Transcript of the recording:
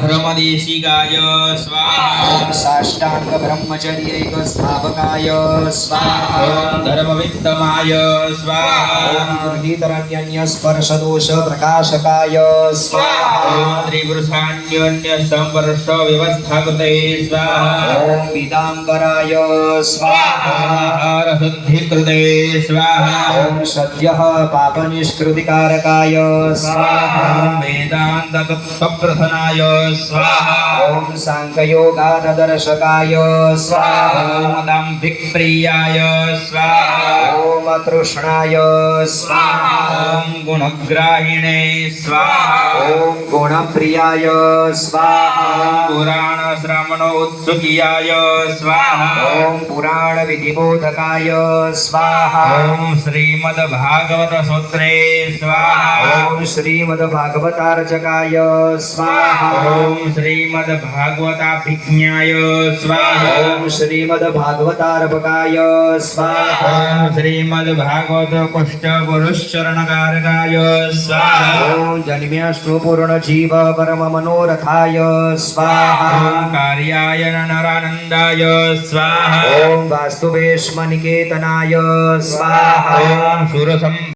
धर्मदेशिकाय स्वाहा ओम साष्टांग ब्रह्मचर्यैक स्थापकाय स्वाहा ओम धर्मवित्तमाय स्वाहा ओम दुर्हितरण्यन्य स्पर्श दोष प्रकाशकाय स्वाहा ओम त्रिपुरुषान्योन्य संपर्श व्यवस्था कृते स्वाहा ओम पीतांबराय स्वाहा आहारशुद्धि कृते स्वाहा ओम सद्यः पापनिष्कृतिकारकाय स्वाहा वेदांत तत्वप्रथनाय स्वाहा ओम सांख्ययोगादर्शकाय स्वाहा ओम दाम्भिकप्रियाय स्वाहा ओम तृष्णाय स्वाहा ओम गुणग्राहिणे स्वाहा ओम गुणप्रियाय स्वाहा पुराण श्रवणोत्सुकियाय स्वाहा ओम पुराण विधिबोधकाय स्वाहा ओम श्रीमद्भागवत सूत्रे स्वाहा ओम श्रीमद्भागवतार्चकाय स्वाहा ओम श्रीमद्भागवताभिज्ञाय स्वाहा ओम श्रीमद्भागवतार्पकाय स्वाहा ओम श्रीमद्भागवत कुष्ठपुरुषरणकारकाय स्वाहा ओम जन्म्यास्तु पूर्ण जीव परम मनोरथाय स्वाहा ओम कार्याय नरानंदाय स्वाहा ओम वास्तुवेश्मनिकेतनाय स्वाहा ओम सुरसं